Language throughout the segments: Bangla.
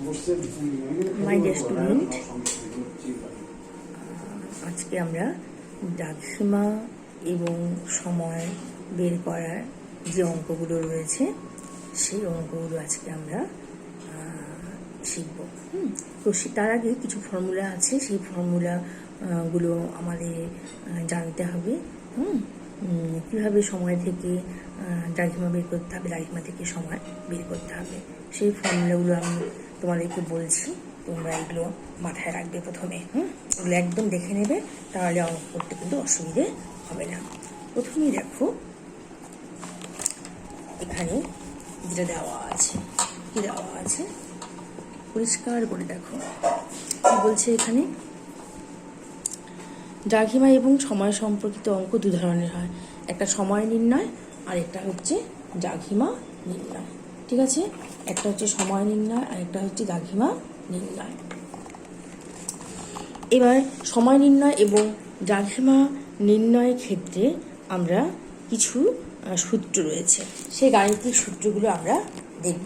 মাই ডিয়ার স্টুডেন্ট, আজকে আমরা দ্রাঘিমা এবং সময় বের করার যে অঙ্কগুলো রয়েছে সেই অঙ্কগুলো আজকে আমরা শিখব। তো তার আগে কিছু ফর্মুলা আছে, সেই ফর্মুলাগুলো আমাদের জানতে হবে। কীভাবে সময় থেকে দ্রাঘিমা বের করতে হবে, দ্রাঘিমা থেকে সময় বের করতে হবে, সেই ফর্মুলাগুলো আমি তোমাদেরকে বলছি। তোমরা এগুলো মাথায় রাখবে প্রথমে। এগুলো একদম দেখে নেবে, তাহলে অঙ্ক করতে কিন্তু অসুবিধে হবে না। প্রথমেই দেখো এখানে যেটা দেওয়া আছে, কি দেওয়া আছে পরিষ্কার করে দেখো। কি বলছে এখানে? দ্রাঘিমা এবং সময় সম্পর্কিত অঙ্ক দু ধরনের হয়, একটা সময় নির্ণয় আর একটা হচ্ছে দ্রাঘিমা নির্ণয়। ঠিক আছে, একটা হচ্ছে সময় নির্ণয় আর একটা হচ্ছে দ্রাঘিমা নির্ণয়। এবার সময় নির্ণয় এবং দ্রাঘিমা নির্ণয়ের ক্ষেত্রে আমরা কিছু সূত্র রয়েছে, সেই গাণিতিক সূত্রগুলো আমরা দেখব।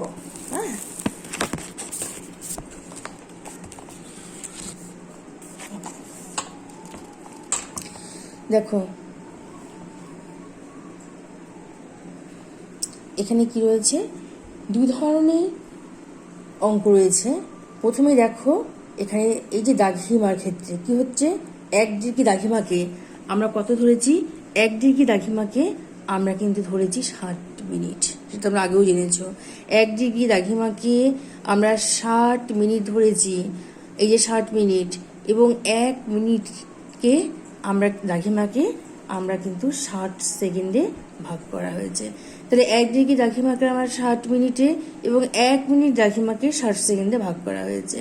দেখো এখানে কি রয়েছে, দুই ধরনের অঙ্ক রয়েছে। প্রথমে দেখো এখানে এই যে দ্রাঘিমার ক্ষেত্রে কি হচ্ছে, 1 ডিগ্রি দ্রাঘিমাকে আমরা কত ধরেছি? 1 ডিগ্রি দ্রাঘিমাকে আমরা কিন্তু ধরেছি 60 মিনিট, সেটা তোমরা আগেও জেনেছ। 1 ডিগ্রি দ্রাঘিমাকে আমরা 60 মিনিট ধরেছি, এই যে 60 মিনিট, এবং 1 মিনিটকে আমরা দ্রাঘিমাকে আমরা কিন্তু 60 সেকেন্ডে ভাগ করা হয়েছে। তাহলে 1 ডিগ্রি দ্রাঘিমাকে আমার 60 মিনিটে এবং 1 মিনিট দ্রাঘিমাকে 60 সেকেন্ডে ভাগ করা হয়েছে।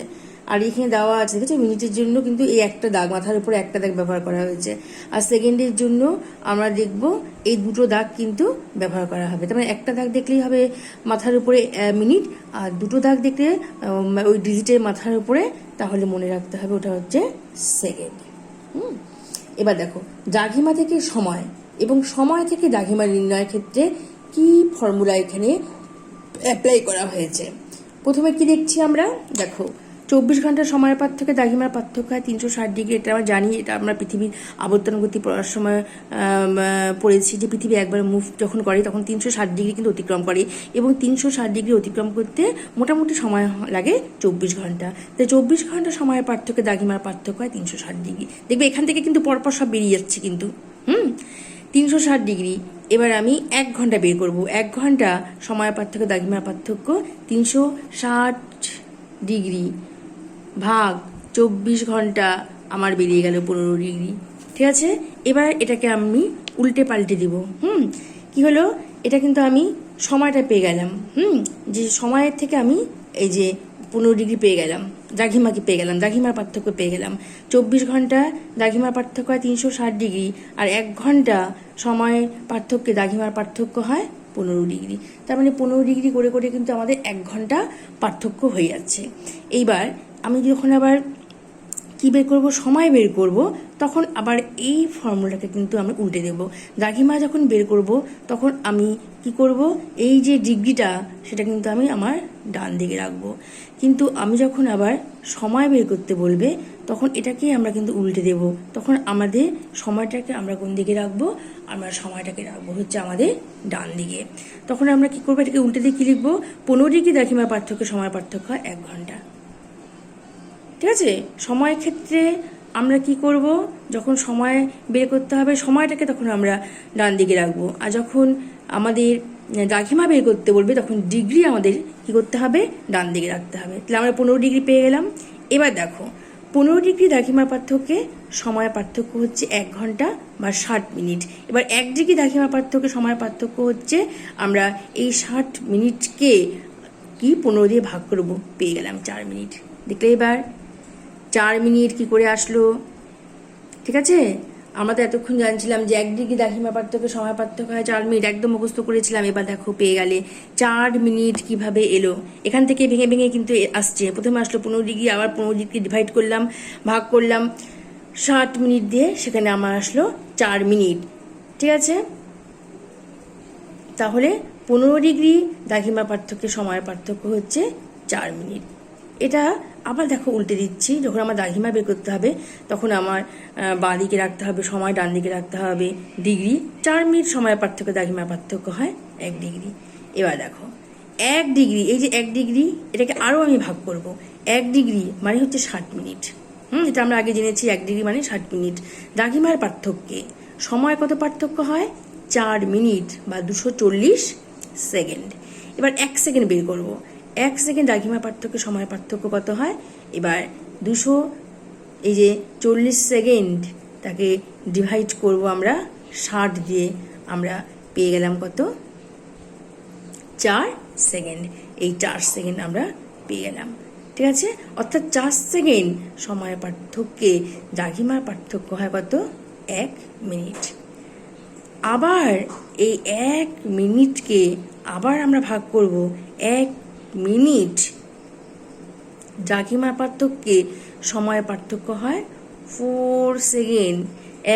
আর এখানে দেওয়া আছে, ঠিক আছে, মিনিটের জন্য কিন্তু এই একটা দাগ, মাথার উপরে একটা দাগ ব্যবহার করা হয়েছে, আর সেকেন্ডের জন্য আমরা দেখব এই দুটো দাগ কিন্তু ব্যবহার করা হবে। তার মানে একটা দাগ দেখলেই হবে মাথার উপরে মিনিট, আর দুটো দাগ দেখলে ওই ডিজিটের মাথার উপরে, তাহলে মনে রাখতে হবে ওটা হচ্ছে সেকেন্ড। এবার দেখো দ্রাঘিমা থেকে সময় এবং সময় থেকে দ্রাঘিমা নির্ণয়ের ক্ষেত্রে কি ফর্মুলা এখানে অ্যাপ্লাই করা হয়েছে। প্রথমে কি দেখছি আমরা, দেখো 24 ঘন্টা সময়ের পার্থক্যে দ্রাঘিমার পার্থক্য হয় 360 ডিগ্রি। এটা আমরা জানি, এটা আমরা পৃথিবীর আবর্তন গতি পড়ার সময় পড়েছি যে পৃথিবী একবার মুভ যখন করে তখন 360 ডিগ্রি কিন্তু অতিক্রম করে, এবং 360 ডিগ্রি অতিক্রম করতে মোটামুটি সময় লাগে 24 ঘন্টা। তাই 24 ঘন্টা সময়ের পার্থক্যে দ্রাঘিমার পার্থক্য হয় 360 ডিগ্রি। দেখবে এখান থেকে কিন্তু পরপর সব বেরিয়ে যাচ্ছে কিন্তু 360 ডিগ্রি। এবার আমি 1 ঘন্টা বের করব। 1 ঘন্টা সময় পার্থক্য দ্রাঘিমার পার্থক্য 360 ডিগ্রি ভাগ 24 ঘন্টা, আমার বেরিয়ে গেল 15 ডিগ্রি। ঠিক আছে, এবার এটাকে আমি উল্টে পাল্টে দিব। কি হলো, এটা কিন্তু আমি সময়টা পেয়ে গেলাম। যে সময়ের থেকে আমি এই যে 15 ডিগ্রি পেয়ে গেলাম, দ্রাঘিমাকে পেয়ে গেলাম, দ্রাঘিমার পার্থক্য পেয়ে গেলাম। 24 ঘন্টা দ্রাঘিমার পার্থক্য হয় 360 ডিগ্রি, আর 1 ঘন্টা সময়ের পার্থক্যে দ্রাঘিমার পার্থক্য হয় 15 ডিগ্রি। তার মানে 15 ডিগ্রি করে করে কিন্তু আমাদের 1 ঘন্টা পার্থক্য হয়ে যাচ্ছে। এইবার আমি যখন আবার কি বের করব, সময় বের করব, তখন আবার এই ফর্মুলাটাকে কিন্তু আমি উল্টে দেব। দ্রাঘিমা যখন বের করব তখন আমি কি করব, এই যে ডিগ্রিটা সেটা কিন্তু আমি আমার ডান দিকে রাখবো, কিন্তু আমি যখন আবার সময় বের করতে বলবে তখন এটাকেই আমরা কিন্তু উল্টে দেব। তখন আমাদের সময়টাকে আমরা কোন দিকে রাখবো, আমরা সময়টাকে রাখবো হচ্ছে আমাদের ডান দিকে। তখন আমরা কি করবো, এটাকে উল্টে দিয়ে কি লিখবো, 15 ডিগ্রি দ্রাঘিমার পার্থক্য সময় পার্থক্য 1 ঘন্টা। ঠিক আছে, সময়ের ক্ষেত্রে আমরা কি করব, যখন সময় বের করতে হবে সময়টাকে তখন আমরা ডান দিকে রাখবো, আর যখন আমাদের দ্রাঘিমা বের করতে বলবে তখন ডিগ্রি আমাদের কি করতে হবে, ডান দিকে রাখতে হবে। তাহলে আমরা 15 ডিগ্রি পেয়ে গেলাম। এবার দেখো 15 ডিগ্রি দ্রাঘিমার পার্থক্যে সময় পার্থক্য হচ্ছে 1 ঘন্টা বা 60 মিনিট। এবার 1 ডিগ্রি দ্রাঘিমার পার্থক্যে সময় পার্থক্য হচ্ছে, আমরা এই 60 মিনিটকে কি 15 দিয়ে ভাগ করব, পেয়ে গেলাম 4 মিনিট। দেখলে এবার 4 মিনিট কি করে আসলো। ঠিক আছে, আমরা তো এতক্ষণ জানছিলাম যে 1 ডিগ্রি দ্রাঘিমা পার্থক্য সময় পার্থক্য হয় 4 মিনিট, একদম মুখস্থ করেছিলাম। এবার দেখো পেয়ে গেলে 4 মিনিট কিভাবে এলো, এখান থেকে ভেঙে ভেঙে কিন্তু আসছে। প্রথমে আসলো 15 ডিগ্রি, আবার 15 ডিগ্রি ডিভাইড করলাম, ভাগ করলাম 60 মিনিট দিয়ে, সেখানে আমার আসলো 4 মিনিট। ঠিক আছে, তাহলে 15 ডিগ্রি দ্রাঘিমা পার্থক্যের সময় পার্থক্য হচ্ছে 4 মিনিট। এটা আবার দেখো উল্টে দিচ্ছি, যখন আমার দাঘিমা বের করতে হবে তখন আমার বাঁ দিকে রাখতে হবে সময়, ডান দিকে রাখতে হবে ডিগ্রি। 4 মিনিট সময় পার্থক্য, দাঘিমার পার্থক্য হয় 1 ডিগ্রি। এবার দেখো 1 ডিগ্রি, এই যে 1 ডিগ্রি এটাকে আরও আমি ভাগ করব। 1 ডিগ্রি মানে হচ্ছে 60 মিনিট। এটা আমরা আগে জেনেছি 1 ডিগ্রি মানে 60 মিনিট। দাঘিমার পার্থক্যে সময় কত পার্থক্য হয়? 4 মিনিট বা 240 সেকেন্ড। এবার 1 সেকেন্ড বের করব। 1 সেকেন্ড দাঘিমার পার্থক্য সময় পার্থক্য কত হয়? এবার 240 সেকেন্ড তাকে ডিভাইড করব আমরা 60 দিয়ে, আমরা পেয়ে গেলাম কত? 4 সেকেন্ড। এই 4 সেকেন্ড আমরা পেয়ে গেলাম, ঠিক আছে। অর্থাৎ 4 সেকেন্ড সময় পার্থক্যে দাঘিমার পার্থক্য হয় কত? 1 মিনিট। আবার এই 1 মিনিটকে আবার আমরা ভাগ করব। 1 মিনিট দাঘিমার পার্থক্যে সময় পার্থক্য হয় 4 সেকেন্ড।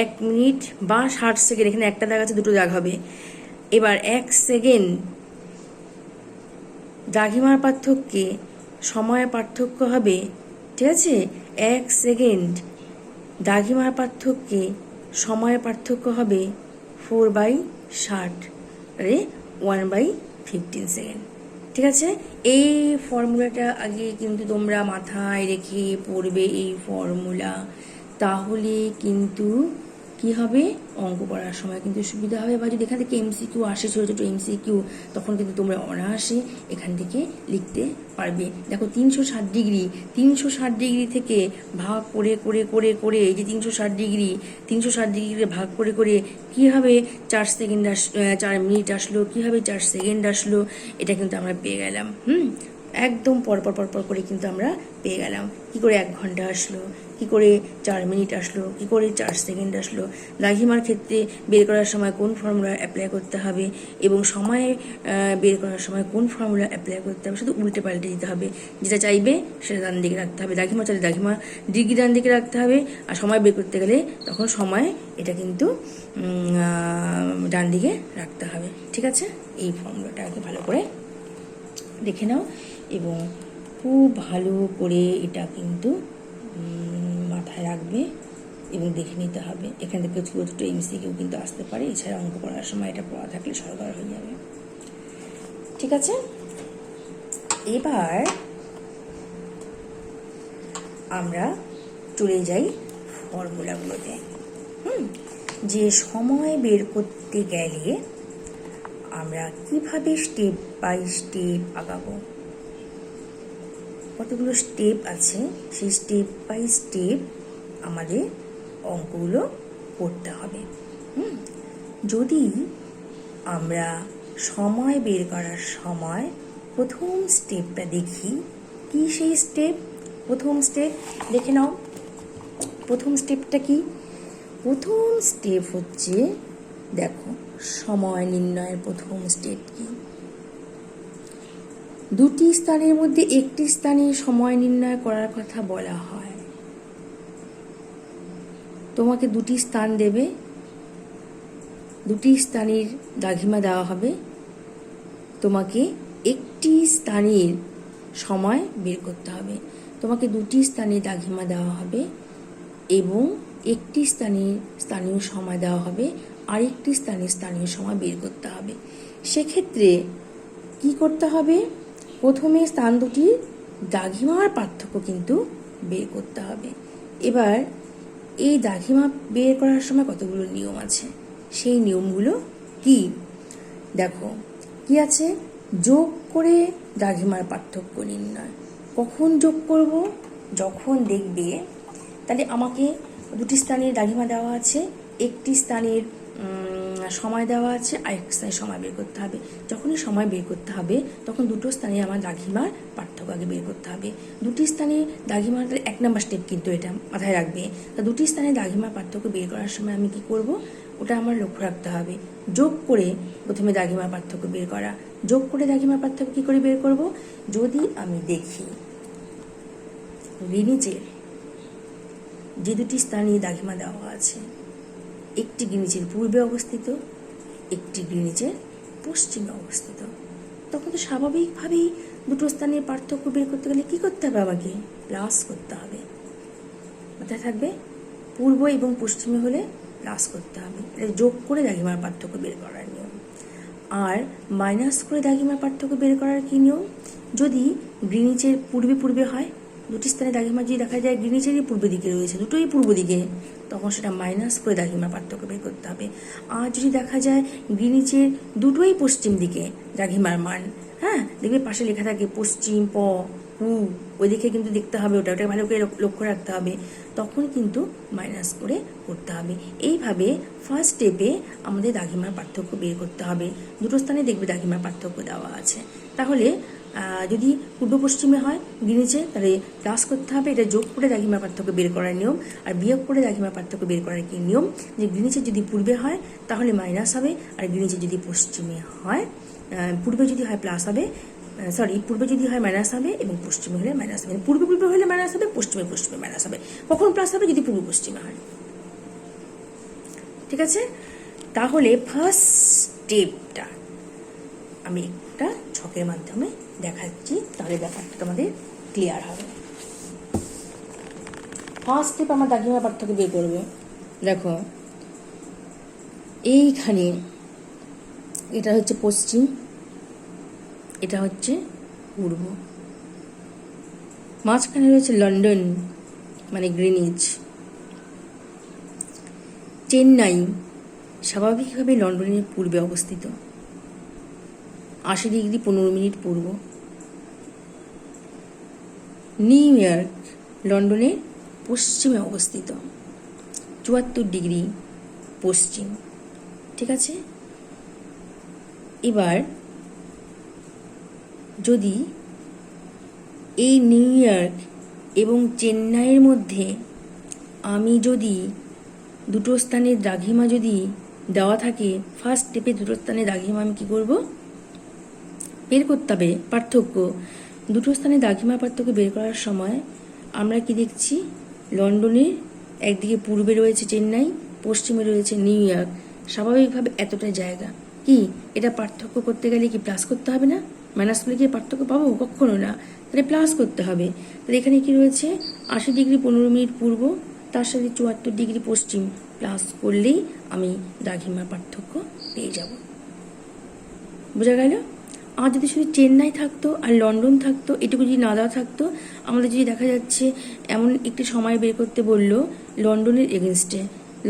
1 মিনিট বা 60 সেকেন্ড, এখানে একটা দাগ আছে, দুটো দাগ হবে। এবার 1 সেকেন্ড দাঘিমার পার্থক্যে সময় পার্থক্য হবে, ঠিক আছে, 1 সেকেন্ড দাঘিমার পার্থক্যে সময় পার্থক্য হবে 4/60 আরে 1/15 সেকেন্ড, ঠিক আছে। এই ফর্মুলাটা আগে কিন্তু তোমরা মাথায় রেখে পড়বে এই ফর্মুলা, তাহলে কিন্তু কি হবে, অঙ্ক করার সময় কিন্তু সুবিধা হবে। বা যদি এখান থেকে এমসিকিউ আসে, ছোটো ছোটো এমসিকিউ, তখন কিন্তু তোমরা অনায়াসে এখান থেকে লিখতে পারবে। দেখো 360 ডিগ্রি, 360 ডিগ্রি থেকে ভাগ করে করে করে করে এই যে 360 ডিগ্রি ভাগ করে করে কীভাবে 4 সেকেন্ড 4 মিনিট আসলো, কীভাবে 4 সেকেন্ড আসলো, এটা কিন্তু আমরা পেয়ে গেলাম। একদম পরপর করে কিন্তু আমরা পেয়ে গেলাম। কি করে 1 ঘন্টা আসলো, কি করে 4 মিনিট আসলো, কি করে 4 সেকেন্ড আসলো। দাঘিমার ক্ষেত্রে বের করার সময় কোন ফর্মুলা অ্যাপ্লাই করতে হবে এবং সময় বের করার সময় কোন ফর্মুলা অ্যাপ্লাই করতে হবে, শুধু উল্টে পাল্টে দিতে হবে। যেটা চাইবে সেটা ডান দিকে রাখতে হবে, দাঘিমা চাইলে দাঘিমা ডিগ্রি ডান দিকে রাখতে হবে, আর সময় বের করতে গেলে তখন সময় এটা কিন্তু ডান দিকে রাখতে হবে, ঠিক আছে। এই ফর্মুলাটা আগে ভালো করে দেখে নাও এবং খুব ভালো করে এটা কিন্তু মাথায় রাখবে এবং দেখে নিতে হবে। এখান থেকে ছোটো ছোটো এমসিকিউ কিন্তু আসতে পারে, এছাড়া অঙ্ক করার সময় এটা পড়া থাকলে সরকার হয়ে যাবে, ঠিক আছে। এবার আমরা চলে যাই ফর্মুলাগুলোতে। যে সময় বের করতে গেলে আমরা কিভাবে স্টেপ বাই স্টেপ আগাবো, কতগুলো স্টেপ আছে, সেই স্টেপ বাই স্টেপ আমাদের অঙ্কগুলো করতে হবে। যদি আমরা সময় বের করার সময় প্রথম স্টেপটা দেখি, কি সেই স্টেপ? প্রথম স্টেপ দেখে নাও। প্রথম স্টেপটা কি? প্রথম স্টেপ হচ্ছে, দেখো সময় নির্ণয়ের প্রথম স্টেপ কি? দুটি স্থানের মধ্যে একটি স্থানে সময় নির্ণয় করার কথা বলা হয়। তোমাকে দুটি স্থান দেবে, দুটি স্থানের দাঘিমা দেওয়া হবে, তোমাকে একটি স্থানের সময় বের করতে হবে। তোমাকে দুটি স্থানের দাঘিমা দেওয়া হবে এবং একটি স্থানীয় সময় দেওয়া হবে, আরেকটি স্থানীয় সময় বের করতে হবে। সেক্ষেত্রে কি করতে হবে? প্রথমে স্থান দুটির দাঘিমার পার্থক্য কিন্তু বের করতে হবে। এবার এই দাঘিমা বের করার সময় কতগুলো নিয়ম আছে, সেই নিয়মগুলো কি? দেখো কি আছে, যোগ করে দাঘিমার পার্থক্য নির্ণয়। কখন যোগ করব? যখন দেখবে তাহলে আমাকে দুটি স্থানের দাঘিমা দেওয়া আছে, একটি স্থানের সময় দেওয়া আছে, আরেকটি স্থানের সময় বের করতে হবে। যখনই সময় বের করতে হবে তখন দুটো স্থানে আমার দাঘিমার পার্থক্য আগে বের করতে হবে। দুটি স্থানে দাঘিমার 1 নম্বর স্টেপ কিন্তু এটা মাথায় রাখবে। তা দুটি স্থানে দাঘিমার পার্থক্য বের করার সময় আমি কি করব, ওটা আমার লক্ষ্য রাখতে হবে। যোগ করে প্রথমে দাঘিমার পার্থক্য বের করা। যোগ করে দাঘিমার পার্থক্য কি করে বের করব? যদি আমি দেখি গ্রিনিচের যে দুটি স্থানে দাঘিমা দেওয়া আছে, একটি গ্রিনিচের পূর্বে অবস্থিত, একটি গ্রিনিচের পশ্চিমে অবস্থিত, তখন তো স্বাভাবিকভাবেই দুটো স্থানের পার্থক্য বের করতে গেলে কি করতে হবে? আমাকে প্লাস করতে হবে। মাথায় থাকবে, পূর্ব এবং পশ্চিমে হলে প্লাস করতে হবে। এটা যোগ করে দ্রাঘিমার পার্থক্য বের করার নিয়ম। আর মাইনাস করে দ্রাঘিমার পার্থক্য বের করার কি নিয়ম? যদি গ্রিনিচের পূর্বে পূর্বে হয়, দুটি স্থানে দ্রাঘিমা যদি দেখা যায় গ্রিনিচেরই পূর্ব দিকে রয়েছে, দুটোই পূর্ব দিকে, তখন সেটা মাইনাস করে দ্রাঘিমার পার্থক্য বের করতে হবে। আর যদি দেখা যায় গ্রিনিচের দুটোই পশ্চিম দিকে দ্রাঘিমার মান, হ্যাঁ, দেখবে পাশে লেখা থাকে পশ্চিম প পু, ওই দিকে কিন্তু দেখতে হবে, ওটা ভালো করে লক্ষ্য রাখতে হবে, তখন কিন্তু মাইনাস করে করতে হবে। এইভাবে ফার্স্ট স্টেপে আমাদের দ্রাঘিমার পার্থক্য বের করতে হবে। দুটো স্থানে দেখবে দ্রাঘিমার পার্থক্য দেওয়া আছে। তাহলে যদি পূর্ব পশ্চিমে হয় গ্রিনিচে, তাহলে প্লাস করতে হবে, এটা যোগ করে দ্রাঘিমার পার্থক্য বের করার নিয়ম। আর বিয়োগ করে দ্রাঘিমার পার্থক্য বের করার কি নিয়ম? যে গ্রিনিচে যদি পূর্বে হয় তাহলে মাইনাস হবে, আর গ্রিনিচে যদি পশ্চিমে হয়, পূর্বে যদি হয় প্লাস হবে, পূর্বে যদি হয় মাইনাস হবে, এবং পশ্চিমে হলে মাইনাস হবে। পূর্বে পূর্বে হলে মাইনাস হবে, পশ্চিমে পশ্চিমে মাইনাস হবে। কখন প্লাস হবে? যদি পূর্ব পশ্চিমে হয়। ঠিক আছে? তাহলে ফার্স্ট স্টেপটা আমি একটা ছকের মাধ্যমে দেখাচ্ছি, তাহলে ব্যাপারটা তোমাদের ক্লিয়ার হবে। ফার্স্ট স্টেপ আমার দ্রাঘিমার পার্থক্য বের করবে। দেখো এইখানে এটা হচ্ছে পশ্চিম, এটা হচ্ছে পূর্ব, মাঝখানে রয়েছে লন্ডন মানে গ্রিনিচ। চেন্নাই স্বাভাবিকভাবে লন্ডনের পূর্বে অবস্থিত, 80 ডিগ্রি 15 মিনিট পূর্ব। নিউ ইয়র্ক লন্ডনের পশ্চিমে অবস্থিত, 74 ডিগ্রি পশ্চিম। ঠিক আছে? এবার যদি এই নিউ ইয়র্ক এবং চেন্নাইয়ের মধ্যে আমি যদি দুটো স্থানের দ্রাঘিমা যদি দেওয়া থাকে, ফার্স্ট স্টেপে দুটো স্থানের দ্রাঘিমা আমি কী করব? বের করতে হবে পার্থক্য। দুটো স্থানে দ্রাঘিমা পার্থক্য বের করার সময় আমরা কি দেখছি? লন্ডনের একদিকে পূর্বে রয়েছে চেন্নাই, পশ্চিমে রয়েছে নিউ ইয়র্ক। স্বাভাবিকভাবে এতটা জায়গা কি এটা পার্থক্য করতে গেলে কি প্লাস করতে হবে না? মাইনাস করলে কি পার্থক্য পাবো? কখনো না, তাহলে প্লাস করতে হবে। তাহলে এখানে কি রয়েছে? 80 ডিগ্রি 15 মিনিট পূর্ব, তার সাথে 74 ডিগ্রি পশ্চিম, প্লাস করলেই আমি দ্রাঘিমার পার্থক্য পেয়ে যাব। বোঝা গেল? আর যদি শুধু চেন্নাই থাকতো আর লন্ডন থাকতো, এটুকু যদি না দেওয়া থাকতো, আমাদের যদি দেখা যাচ্ছে এমন একটি সময় বের করতে বললো লন্ডনের এগেনস্টে,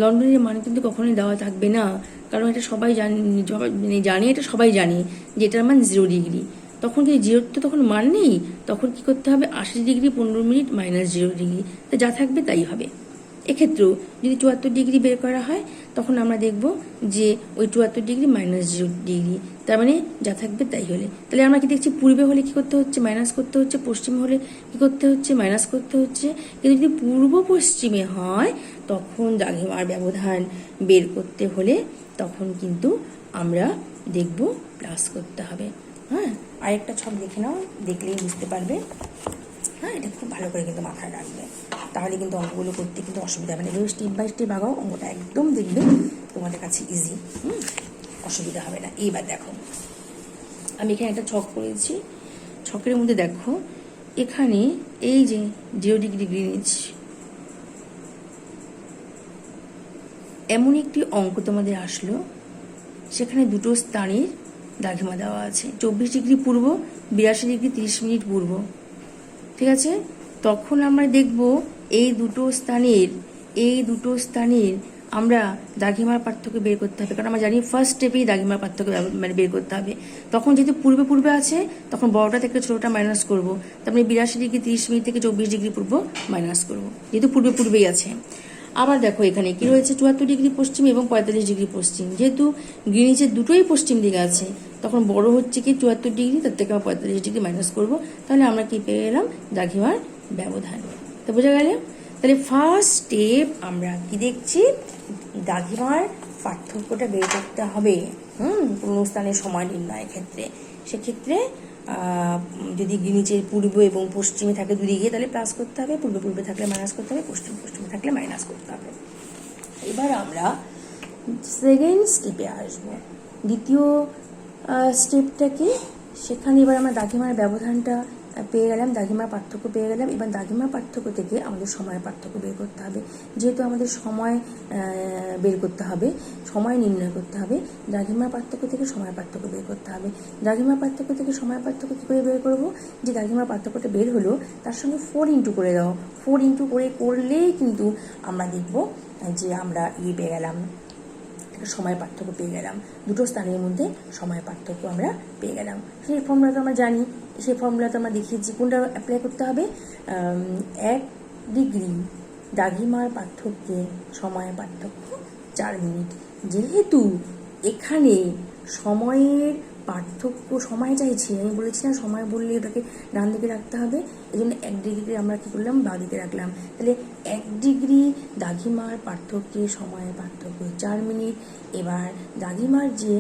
লন্ডনের মান কিন্তু কখনোই দেওয়া থাকবে না, কারণ এটা সবাই জানে, এটা সবাই জানে যে এটার মান 0 ডিগ্রি। তখন কি 0 তো তখন মান নেই, তখন কি করতে হবে? 80 ডিগ্রি 15 মিনিট মাইনাস 0 ডিগ্রি, তো যা থাকবে তাই হবে। এক্ষেত্রেও যদি 74 ডিগ্রি বের করা হয়, তখন আমরা দেখব যে ওই 74 ডিগ্রি মাইনাস 0 ডিগ্রি, তার মানে যা থাকবে তাই হলে। তাহলে আমরা কি দেখছি? পূর্বে হলে কি করতে হচ্ছে? মাইনাস করতে হচ্ছে। পশ্চিমে হলে কি করতে হচ্ছে? মাইনাস করতে হচ্ছে। কিন্তু যদি পূর্ব পশ্চিমে হয়, তখন দ্রাঘিমার ব্যবধান বের করতে হলে তখন কিন্তু আমরা দেখব প্লাস করতে হবে। হ্যাঁ, আরেকটা ছক দেখে নাও, দেখলেই বুঝতে পারবে। হ্যাঁ, এটা খুব ভালো করে কিন্তু মাথায় রাখবে, তাহলে কিন্তু অঙ্কগুলো করতে কিন্তু অসুবিধা হবে না। এভাবে স্টেপ বাই স্টেপ আগাও, অঙ্কটা একদম দেখবে তোমাদের কাছে ইজি, অসুবিধা হবে না। এইবার দেখো, আমি এখানে একটা ছক করেছি, ছকের মধ্যে দেখো এখানে এই যে 0 ডিগ্রি গ্রিনিচ, এমন একটি অঙ্ক তোমাদের আসলো, সেখানে দুটো স্থানের দ্রাঘিমা দেওয়া আছে, 24 ডিগ্রি পূর্ব, 82 ডিগ্রি 30 মিনিট পূর্ব। ঠিক আছে? তখন আমরা দেখব এই দুটো স্থানের আমরা দ্রাঘিমার পার্থক্য বের করতে হবে, কারণ আমরা জানি ফার্স্ট স্টেপেই দ্রাঘিমার পার্থক্য মানে বের করতে হবে। তখন যেহেতু পূর্বে পূর্বে আছে, তখন বড়টা থেকে ছোটটা মাইনাস করব, তারপরে 82 ডিগ্রি 30 মিনিট থেকে 24 ডিগ্রি পূর্ব মাইনাস করব, যেহেতু পূর্বে পূর্বেই আছে। আবার দেখো এখানে কি রয়েছে? 74 ডিগ্রি পশ্চিম এবং 45 ডিগ্রি পশ্চিম। যেহেতু গ্রিনিচের দুটোই পশ্চিম দিকে আছে, তখন বড় হচ্ছে কি 74 ডিগ্রি, তার থেকে আমরা 45 ডিগ্রি মাইনাস করবো, তাহলে আমরা কি পেয়ে গেলাম? দ্রাঘিমার ব্যবধান। তো বোঝা গেল? তাহলে ফার্স্ট স্টেপ আমরা কি দেখছি? দ্রাঘিমার পার্থক্যটা বের করতে হবে কোনো স্থানের সময় নির্ণয়ের ক্ষেত্রে। সেক্ষেত্রে যদি গ্রিনিচের পূর্ব এবং পশ্চিমে থাকে দুদিকে, তাহলে প্লাস করতে হবে, পূর্বে পূর্বে থাকলে মাইনাস করতে হবে, পশ্চিমে থাকলে মাইনাস করতে হবে। এবার আমরা সেকেন্ড স্টেপে আসবো। দ্বিতীয় স্টেপটাকে সেখানে এবার আমরা দাগিমার ব্যবধানটা পেয়ে গেলাম, দাগিমার পার্থক্য পেয়ে গেলাম। এবার দাগিমার পার্থক্য থেকে আমাদের সময়ের পার্থক্য বের করতে হবে। যেহেতু আমাদের সময় বের করতে হবে, সময় নির্ণয় করতে হবে, দাগিমার পার্থক্য থেকে সময়ের পার্থক্য বের করতে হবে। দাগিমার পার্থক্য থেকে সময়ের পার্থক্য কী করে বের করবো? যে দাগিমার পার্থক্যটা বের হলো তার সঙ্গে 4 ইন্টু করে দাও। 4 ইন্টু করলেই কিন্তু আমরা দেখব যে আমরা পেয়ে গেলাম, সময়ের পার্থক্য পেয়ে গেলাম। দুটো স্থানের মধ্যে সময়ের পার্থক্য আমরা পেয়ে গেলাম। সেই ফর্মুলা তো আমরা জানি, সেই ফর্মুলা তো আমরা দেখিয়েছি। কোনটা অ্যাপ্লাই করতে হবে? 1 ডিগ্রি দাগিমার পার্থক্যে সময়ের পার্থক্য 4 মিনিট। যেহেতু এখানে সময়ের পার্থক্য সময় চাইছি, আমি বলেছি না সময় বললে ওটাকে ডান দিকে রাখতে হবে, এই জন্য 1 ডিগ্রি আমরা কী করলাম, বাঁ দিকে রাখলাম। তাহলে 1 ডিগ্রি দাগিমার পার্থক্যে সময়ের পার্থক্য 4 মিনিট। এবার দাগিমার যে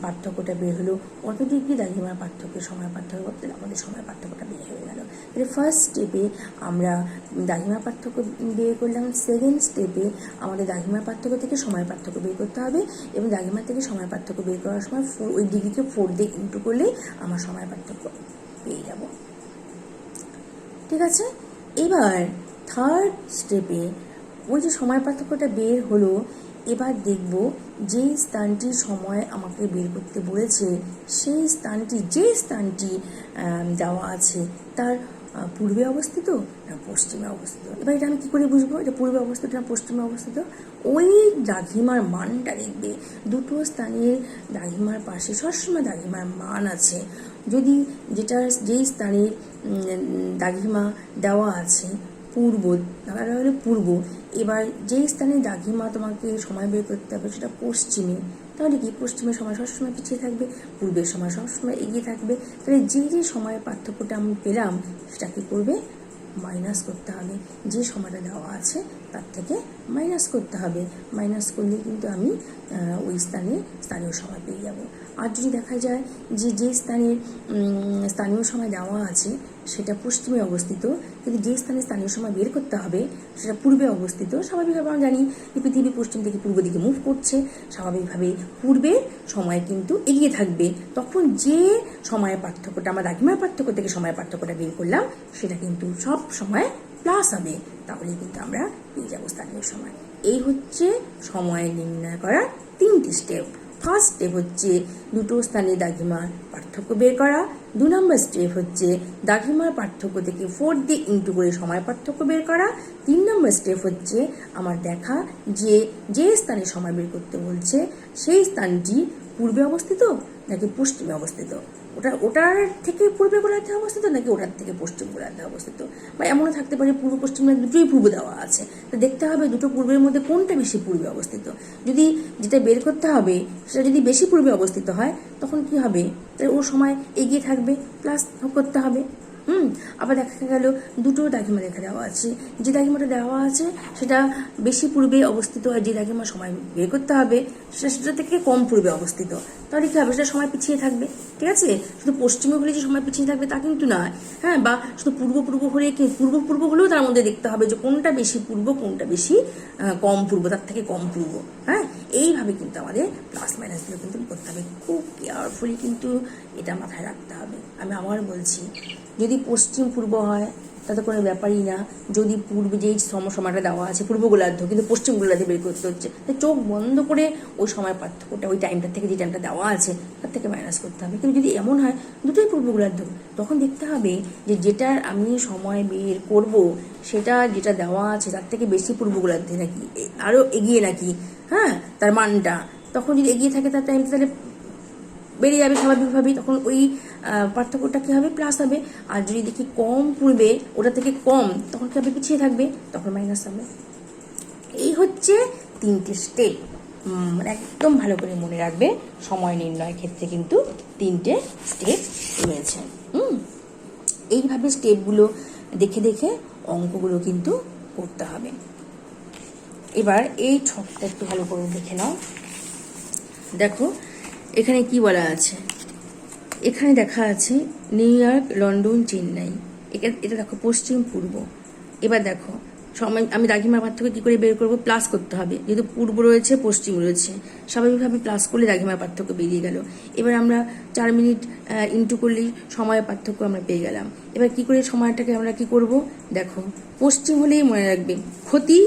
পার্থক্যটা বের হলো, কত ডিগ্রি দাগিমার পার্থক্যে সময় পার্থক্য করতে আমাদের সময় পার্থক্যটা বের হয়ে গেল। তাহলে ফার্স্ট স্টেপে আমরা দাগিমার পার্থক্য বের করলাম, সেকেন্ড স্টেপে আমাদের দাগিমার পার্থক্য থেকে সময় পার্থক্য বের করতে হবে, এবং দাগিমার থেকে সময় পার্থক্য বের করার সময় ওই ডিগ্রিকে 4 দিয়ে ইন্টু করলে আমার সময় পার্থক্য পেয়ে যাব। ঠিক আছে, এবার থার্ড স্টেপে ওই যে সময় পার্থক্যটা বের হলো, এবার দেখব যেই স্থানটি সময় আমাকে বের করতে বলেছে সেই স্থানটি, যে স্থানটি দেওয়া আছে তার পূর্বে অবস্থিত না পশ্চিমে অবস্থিত। এবার এটা আমি কী করে বুঝবো এটা পূর্বে অবস্থিত না পশ্চিমে অবস্থিত? ওই দাগিমার মানটা দেখবে, দুটো স্থানের দাগিমার পাশে সবসময় দাগিমার মান আছে। যদি যেই স্থানের দাগিমা দেওয়া আছে পূর্ব, ধরা হলো পূর্ব, এবার যেই স্থানে দাগিমা তোমাকে সময় বের করতে হবে সেটা পশ্চিমে, তাহলে কি পশ্চিমের সময় সবসময় পিছিয়ে থাকবে, পূর্বের সময় সবসময় এগিয়ে থাকবে। তাহলে যে সময়ের পার্থক্যটা আমি পেলাম সেটা কী করবে? মাইনাস করতে হবে। যে সময়টা দেওয়া আছে তার থেকে মাইনাস করতে হবে। মাইনাস করলে কিন্তু আমি ওই স্থানীয় সময় পেয়ে যাব। আর যদি দেখা যায় যে স্থানের স্থানীয় সময় দেওয়া আছে সেটা পশ্চিমে অবস্থিত, কিন্তু যে স্থানে স্থানীয় সময় বের করতে হবে সেটা পূর্বে অবস্থিত, স্বাভাবিকভাবে আমরা জানি যে পৃথিবী পশ্চিম থেকে পূর্ব দিকে মুভ করছে, স্বাভাবিকভাবে পূর্বের সময় কিন্তু এগিয়ে থাকবে। তখন যে সময়ের পার্থক্যটা আমরা দাগিমার পার্থক্য থেকে সময়ের পার্থক্যটা বের করলাম সেটা কিন্তু সব সময় প্লাস হবে, তাহলে কিন্তু আমরা পেয়ে যাবো স্থানীয় সময়। এই হচ্ছে সময় নির্ণয় করার 3টি স্টেপ। ফার্স্ট স্টেপ হচ্ছে দুটো স্থানে দাগিমার পার্থক্য বের করা। 2 নম্বর স্টেপ হচ্ছে দাগিমার পার্থক্য থেকে 4 দিয়ে ইন্টু করে সময় পার্থক্য বের করা। 3 নম্বর স্টেপ হচ্ছে আমার দেখা যে স্থানে সময় বের করতে বলছে সেই স্থানটি পূর্বে অবস্থিত নাকি পশ্চিমে অবস্থিত, ওটার থেকে পূর্বে গোলার্ধে অবস্থিত নাকি ওটার থেকে পশ্চিম গোলার্ধে অবস্থিত, বা এমনও থাকতে পারে পূর্ব পশ্চিম দুটোই পূর্ব দেওয়া আছে। তো দেখতে হবে দুটো পূর্বের মধ্যে কোনটা বেশি পূর্বে অবস্থিত। যদি যেটা বের করতে হবে সেটা যদি বেশি পূর্বে অবস্থিত হয় তখন কি হবে? তাহলে ওর সময় এগিয়ে থাকবে, প্লাস করতে হবে। আবার দেখা গেল দুটো দাগিমা দেখা দেওয়া আছে, যে দাগিমাটা দেওয়া আছে সেটা বেশি পূর্বে অবস্থিত, আর যে দাগিমা সময় বের করতে হবে সেটা থেকে কম পূর্বে অবস্থিত, তাহলে কি হবে? সেটা সময় পিছিয়ে থাকবে। ঠিক আছে, শুধু পশ্চিমে হলে যে সময় পিছিয়ে থাকবে তা কিন্তু নয়, হ্যাঁ, বা শুধু পূর্ব হলে কি পূর্ব হলেও তার মধ্যে দেখতে হবে যে কোনটা বেশি পূর্ব কোনটা বেশি কম পূর্ব, তার থেকে কম পূর্ব। হ্যাঁ, এইভাবে কিন্তু আমাদের প্লাস মাইনাসগুলো কিন্তু করতে হবে, খুব কেয়ারফুলি কিন্তু এটা মাথায় রাখতে হবে। আমি আবার বলছি, যদি পশ্চিম পূর্ব হয় তাতে কোনো ব্যাপারই না, যদি পূর্বে যেই সময়টা দেওয়া আছে পূর্ব গোলার্ধ কিন্তু পশ্চিম গোলার্ধে বের করতে হচ্ছে, তাই চোখ বন্ধ করে ওই সময় পার্থক্যটা ওই টাইমটা থেকে যে টাইমটা দেওয়া আছে তার থেকে মাইনাস করতে হবে। কিন্তু যদি এমন হয় দুটোই পূর্ব গোলার্ধ, তখন দেখতে হবে যে যেটার আমি সময় বের করব সেটা যেটা দেওয়া আছে তার থেকে বেশি পূর্ব গোলার্ধে নাকি আরও এগিয়ে নাকি, হ্যাঁ, তার মানটা তখন যদি এগিয়ে থাকে তার টাইমটা তাহলে বেরিয়ে যাবে স্বাভাবিকভাবেই, তখন ওই পার্থক্যটা কী হবে? প্লাস হবে। আর যদি দেখি কম পূর্বে ওটা থেকে কম, তখন কী হবে? পিছিয়ে থাকবে, তখন মাইনাস হবে। এই হচ্ছে 3টে স্টেপ, মানে একদম ভালো করে মনে রাখবে। সময় নির্ণয়ের ক্ষেত্রে কিন্তু 3টে স্টেপ রয়েছে। এইভাবে স্টেপগুলো দেখে দেখে অঙ্কগুলো কিন্তু করতে হবে। এবার এই ছকটা একটু ভালো করে দেখে নাও। দেখো এখানে কি বলা আছে, এখানে দেখা আছে নিউ ইয়র্ক, লন্ডন, চেন্নাই। এটা দেখো পশ্চিম পূর্ব। এবার দেখো সময় আমি দ্রাঘিমার পার্থক্য কি করে বের করব, প্লাস করতে হবে, যেহেতু পূর্ব রয়েছে পশ্চিম রয়েছে, স্বাভাবিকভাবে প্লাস করলে দ্রাঘিমার পার্থক্য বেরিয়ে গেল। এবার আমরা 4 মিনিট ইন্টু করলেই সময়ের পার্থক্য আমরা পেয়ে গেলাম। এবার কি করে সময়টাকে আমরা কি করব, দেখো পশ্চিম হলেই মনে রাখবে ক্ষতি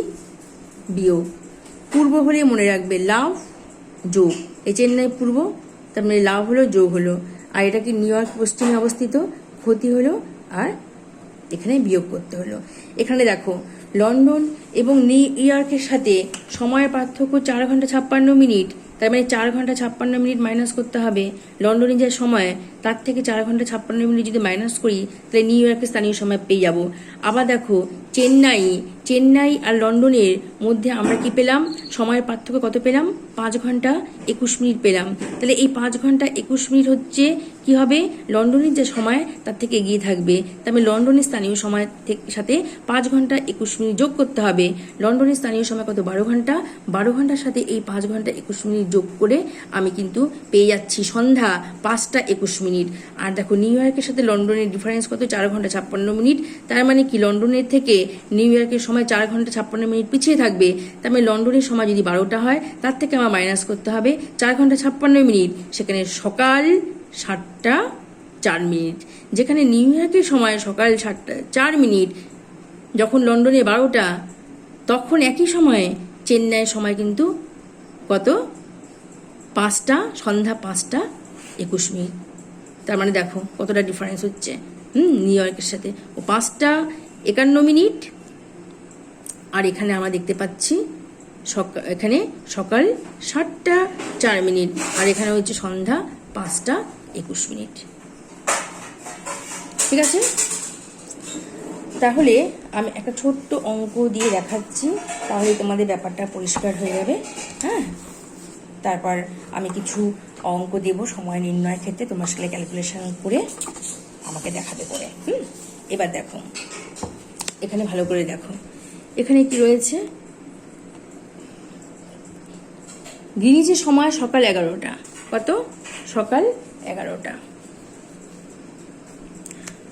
বিয়োগ, পূর্ব হলেই মনে রাখবে লাভ যোগ। এই চেন্নাই পূর্ব, তার মানে লাভ হলো যোগ হলো, আর এটা কি নিউ ইয়র্ক পশ্চিমে অবস্থিত, ক্ষতি হলো আর এখানে বিয়োগ করতে হলো। এখানে দেখো লন্ডন এবং নিউ ইয়র্কের সাথে সময়ের পার্থক্য 4 ঘন্টা 56 মিনিট, তার মানে 4 ঘন্টা 56 মিনিট মাইনাস করতে হবে। লন্ডনে যে সময় তার থেকে 4 ঘন্টা 56 মিনিট যদি মাইনাস করি তাহলে নিউ ইয়র্কের স্থানীয় সময় পেয়ে যাব। আবার দেখো চেন্নাই আর লন্ডনের মধ্যে আমরা কি পেলাম, সময়ের পার্থক্য কত পেলাম, 5 ঘন্টা 21 মিনিট পেলাম। তাহলে এই 5 ঘন্টা 21 মিনিট হচ্ছে কি হবে, লন্ডনের যে সময় তার থেকে এগিয়ে থাকবে। তবে লন্ডনের স্থানীয় সময় সাথে 5 ঘন্টা 21 মিনিট যোগ করতে হবে। লন্ডনের স্থানীয় সময় কত, 12 ঘন্টা, 12 ঘন্টার সাথে এই 5 ঘন্টা 21 মিনিট যোগ করে আমি কিন্তু পেয়ে যাচ্ছি সন্ধ্যা 5টা 21 মিনিট। আর দেখো নিউ ইয়র্কের সাথে লন্ডনের ডিফারেন্স কত, 4 ঘন্টা 56 মিনিট। তার মানে কি লন্ডনের থেকে নিউ ইয়র্কের সময় 4 ঘন্টা 56 মিনিট পিছিয়ে থাকবে। তার মানে লন্ডনের সময় যদি 12টা হয় তার থেকে আমার মাইনাস করতে হবে 4 ঘন্টা 56 মিনিট, সেখানে সকাল 7টা 4 মিনিট। যেখানে নিউ ইয়র্কের সময় সকাল 7টা 4 মিনিট, যখন লন্ডনে 12টা, তখন একই সময়ে চেন্নাইয়ের সময় কিন্তু কত, 5টা, সন্ধ্যা 5টা 21 মিনিট। তার মানে দেখো কতটা ডিফারেন্স হচ্ছে নিউ ইয়র্কের সাথে। ও 5টা 51 মিনিট, আর এখানে আমরা দেখতে পাচ্ছি এখানে সকাল 7টা 4 মিনিট, আর এখানে হচ্ছে সন্ধ্যা 5টা 21 মিনিট। ঠিক আছে, তাহলে আমি একটা ছোট্ট অঙ্ক দিয়ে দেখাচ্ছি, তাহলে তোমাদের ব্যাপারটা পরিষ্কার হয়ে যাবে। হ্যাঁ, তারপর আমি কিছু অঙ্ক দেব সময় নির্ণয়ের ক্ষেত্রে, তোমরা সেগুলো ক্যালকুলেশন করে আমাকে দেখাতে করে। এবার দেখো এখানে ভালো করে দেখো, এখানে কি রয়েছে, গ্রিনিচের সময় সকাল 11টা, কত, সকাল 11টা।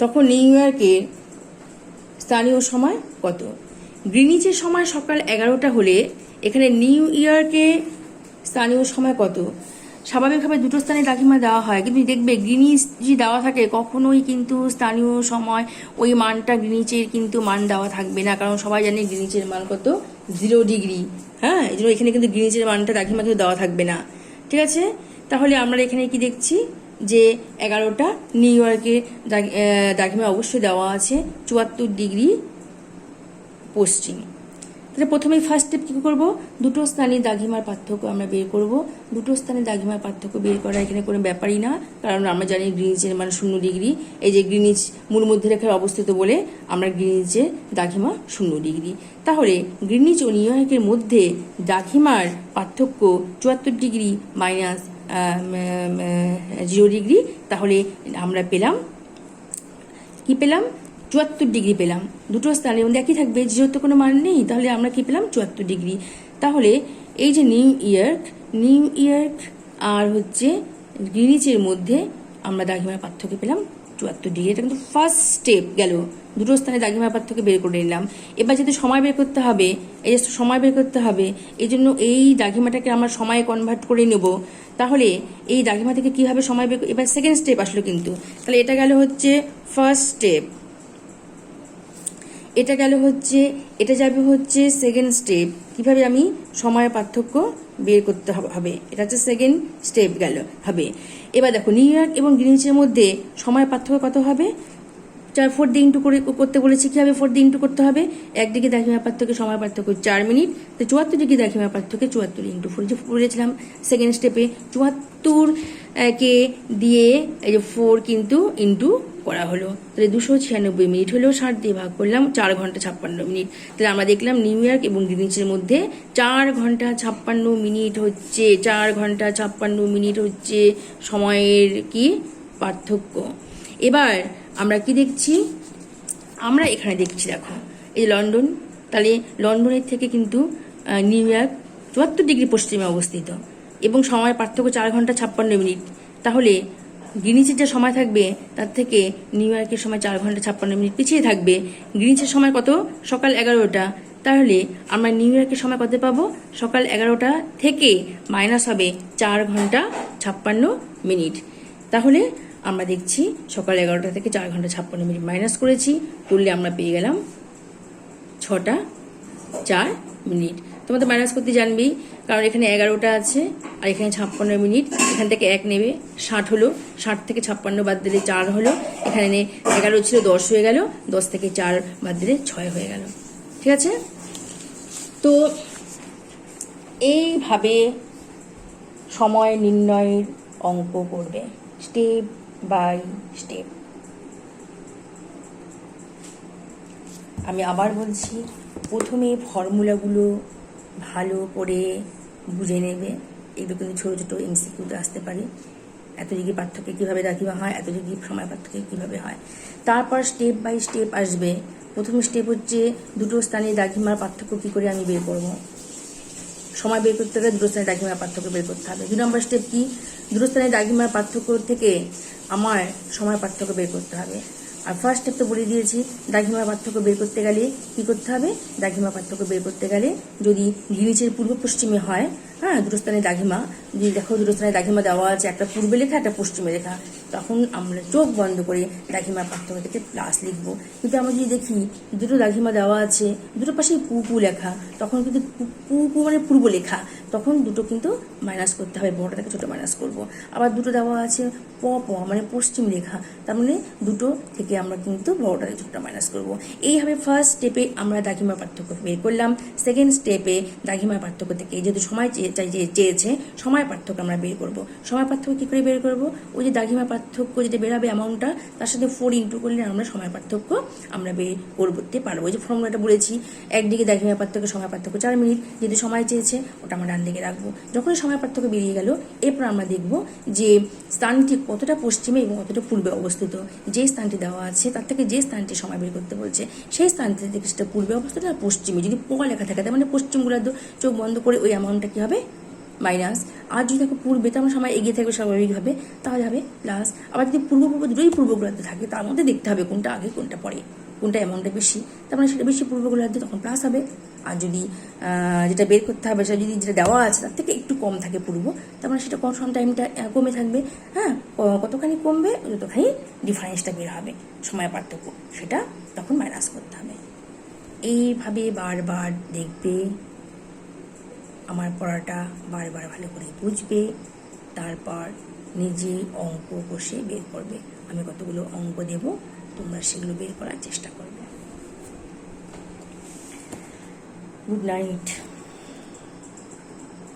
তখন নিউ ইয়র্কের স্থানীয় সময় কত, গ্রিনিচের সময় সকাল 11টা হলে এখানে নিউ ইয়র্কে স্থানীয় সময় কত। স্বাভাবিকভাবে দুটো স্থানে দ্রাঘিমা দেওয়া হয়, কিন্তু দেখবে গ্রিনিচ যে দেওয়া থাকে কখনোই কিন্তু স্থানীয় সময় ওই মানটা গ্রিনিচের কিন্তু মান দেওয়া থাকবে না, কারণ সবাই জানে গ্রিনিচের মান কত, 0 ডিগ্রি। হ্যাঁ, এই জন্য এখানে কিন্তু গ্রিনিচের মানটা দ্রাঘিমা কিন্তু দেওয়া থাকবে না। ঠিক আছে, তাহলে আমরা এখানে কি দেখছি যে 11টা, নিউ ইয়র্কে দ্রাঘিমা অবশ্যই দেওয়া আছে 74 ডিগ্রি পশ্চিম। তাহলে প্রথমেই ফার্স্ট স্টেপ কী করবো, দুটো স্থানের দ্রাঘিমার পার্থক্য আমরা বের করব। দুটো স্থানের দ্রাঘিমার পার্থক্য বের করা এখানে কোনো ব্যাপারই না, কারণ আমরা জানি গ্রিনিচের মান 0 ডিগ্রি। এই যে গ্রিনিচ মূল মধ্যরেখায় অবস্থিত বলে আমরা গ্রিনিচের দ্রাঘিমা 0 ডিগ্রি। তাহলে গ্রিনিচ ও নিউ ইয়র্কের মধ্যে দ্রাঘিমার পার্থক্য 74 ডিগ্রি মাইনাস 0 ডিগ্রি। তাহলে আমরা পেলাম কি, পেলাম 74 ডিগ্রি পেলাম। দুটো স্থানের মধ্যে একই থাকবে, 0 তো কোনো মান নেই, তাহলে আমরা কি পেলাম 74 ডিগ্রি। তাহলে এই যে নিউ ইয়র্ক আর হচ্ছে গ্রিনিচের মধ্যে আমরা দ্রাঘিমার পার্থক্য পেলাম 74 ডিগ্রি। এটা কিন্তু ফার্স্ট স্টেপ গেল, দুটো স্থানে দ্রাঘিমার পার্থক্য বের করে নিলাম। এবার যেহেতু সময় বের করতে হবে, এই যে সময় বের করতে হবে, এই জন্য এই দ্রাঘিমাটাকে আমরা সময়ে কনভার্ট করে নেব। তাহলে এই দ্রাঘিমা থেকে কীভাবে সময় বের, এবার সেকেন্ড স্টেপ আসলো কিন্তু। তাহলে এটা গেল হচ্ছে ফার্স্ট স্টেপ, এটা গেল হচ্ছে, এটা যাবে হচ্ছে সেকেন্ড স্টেপ, কিভাবে আমি সময়ের পার্থক্য বের করতে হবে, এটা হচ্ছে সেকেন্ড স্টেপ গেল হবে। এবার দেখো নিউ ইয়র্ক এবং গ্রিনিচের মধ্যে সময়ের পার্থক্য কত হবে, 4 দিয়ে ইন্টু করে করতে বলেছি, কীভাবে 4 দিয়ে ইন্টু করতে হবে, একদিকে দ্রাঘিমার পার্থক্য সময় পার্থক্য 4 মিনিট, তো 74 ডিগ্রি দ্রাঘিমার পার্থক্য 74 ইন্টু 4 যে বলেছিলাম সেকেন্ড স্টেপে, 74 কে দিয়ে এই যে 4 কিন্তু ইন্টু করা হলো, তাহলে 296 মিনিট হলো, 60 দিয়ে ভাগ করলাম, 4 ঘন্টা 56 মিনিট। তাহলে আমরা দেখলাম নিউ ইয়র্ক এবং গ্রিনিচের মধ্যে 4 ঘন্টা 56 মিনিট হচ্ছে, 4 ঘন্টা 56 মিনিট হচ্ছে সময়ের কি পার্থক্য। এবার আমরা কি দেখছি, আমরা এখানে দেখছি দেখো এই লন্ডন, তাহলে লন্ডনের থেকে কিন্তু নিউ ইয়র্ক 74 ডিগ্রি পশ্চিমে অবস্থিত এবং সময়ের পার্থক্য 4 ঘন্টা 56 মিনিট। তাহলে গ্রিনিচের যে সময় থাকবে তার থেকে নিউ ইয়র্কের সময় 4 ঘন্টা 56 মিনিট পিছিয়ে থাকবে। গ্রিনিচের সময় কত, সকাল 11টা, তাহলে আমরা নিউ ইয়র্কের সময় কত পাবো? সকাল 11টা থেকে মাইনাস হবে 4 ঘন্টা 56 মিনিট। তাহলে আমরা দেখছি সকাল 11টা থেকে 4 ঘন্টা 56 মিনিট মাইনাস করেছি, করলে আমরা পেয়ে গেলাম 6টা 4 মিনিট। তোমাদের মাইনাস করতে জানবেই, কারণ এখানে 11টা আছে আর এখানে 56 মিনিট, এখান থেকে 1 নেবে 60 হলো, 60 থেকে 56 বাদ দিলে 4 হলো, এখানে 11 ছিল 10 হয়ে গেল, 10 থেকে 4 বাদ দিলে 6 হয়ে গেল। ঠিক আছে? তো এইভাবে সময় নির্ণয়ের অঙ্ক করবে, স্টেপ বাই স্টেপ। আমি আবার বলছি, প্রথমে ফর্মুলাগুলো ভালো করে বুঝে নেবে। এগুলো কিন্তু ছোটো ছোটো এমসিকিউতে আসতে পারে। এত ডিগ্রি পার্থক্য কীভাবে দাগিমা হয়, এত ডিগ্রি সময় পার্থক্য কীভাবে হয়। তারপর স্টেপ বাই স্টেপ আসবে। প্রথম স্টেপ হচ্ছে দুটো স্থানে দাগিমার পার্থক্য কী করে আমি বের করব। সময় বের করতে গেলে দুটো স্থানে দাগিমার পার্থক্য বের করতে হবে। 2 নম্বর স্টেপ কি? দুটো স্থানে দাগিমার পার্থক্য থেকে আমার সময় পার্থক্য বের করতে হবে। আর ফার্স্ট স্টেপ তো বলে দিয়েছি, দাগিমার পার্থক্য বের করতে গেলে কি করতে হবে? দাগিমার পার্থক্য বের করতে গেলে যদি গ্রিনিচের পূর্ব পশ্চিমে হয়, হ্যাঁ, দুটো স্থানে দাগিমা, যদি দেখো দুটো স্থানে দাগিমা দেওয়া আছে, একটা পূর্বে লেখা একটা পশ্চিমে লেখা, তখন আমরা চোখ বন্ধ করে দাগিমার পার্থক্য থেকে প্লাস লিখবো। কিন্তু আমরা যদি দেখি দুটো দাগিমা দেওয়া আছে, দুটো পাশেই পু পু লেখা, তখন কিন্তু পু পু মানে পূর্ব লেখা, তখন দুটো কিন্তু মাইনাস করতে হবে, বড়টা থেকে ছোটো মাইনাস করব। আবার দুটো দেওয়া আছে প প মানে পশ্চিম লেখা, তার মানে দুটো থেকে আমরা কিন্তু বড়টা থেকে ছোটটা মাইনাস করব। এইভাবে ফার্স্ট স্টেপে আমরা দাগিমার পার্থক্য বের করলাম। সেকেন্ড স্টেপে দাগিমার পার্থক্য থেকে যেহেতু সময় চেয়েছে, সময় পার্থক্য আমরা বের করব। সময় পার্থক্য কী করে বের করব? ওই যে দাগিমার পার্থক্য যেটা বেরাবে অ্যামাউন্টটা, তার সাথে 4 ইন্টু করলে আমরা সময় পার্থক্য আমরা বের করতে পারবো। ওই যে ফর্মুলাটা বলেছি, একদিকে দাগিমার পার্থক্য সময় পার্থক্য 4 মিনিট, যেহেতু সময় চেয়েছে ওটা আমরা ডান দিকে রাখবো। যখন সময় পার্থক্য বেরিয়ে গেল, এরপর আমরা দেখব যে স্থানটি কতটা পশ্চিমে এবং কতটা পূর্বে অবস্থিত। যে স্থানটি দেওয়া আছে তার থেকে যে স্থানটি সময় বের করতে বলছে, সেই স্থানটি থেকে সেটা পূর্বে অবস্থিত আর পশ্চিমে। যদি প লেখা থাকে তার মানে পশ্চিমগুলো চোখ বন্ধ করে ওই অ্যামাউন্টটা কী হবে? মাইনাস। আর যদি দেখো পূর্বে, তো আমার সময় এগিয়ে থাকবে স্বাভাবিকভাবে, তাহলে হবে প্লাস। আবার যদি পূর্ব দুটোই পূর্বগুলোতে থাকে, তার মধ্যে দেখতে হবে কোনটা আগে কোনটা পরে, কোনটা অ্যামাউন্টটা বেশি, তার মানে সেটা বেশি পূর্বগুলোতে, তখন প্লাস হবে। আর যদি যেটা বের করতে হবে সেটা যদি যেটা দেওয়া আছে তার থেকে একটু কম থাকে পূর্ব, তার মানে সেটা কম টাইমটা কমে থাকবে। হ্যাঁ, কতখানি কমবে ততখানি ডিফারেন্সটা বের হবে, সময় পার্থক্য, সেটা তখন মাইনাস করতে হবে। এইভাবে বারবার দেখবে, আমার পড়াটা বারবার ভালো করে বুঝবে, তারপর নিজে অঙ্ক বসে বের করবে। আমি কতগুলো অঙ্ক দেব, তোমরা সেগুলো বের করার চেষ্টা করবে। Good night.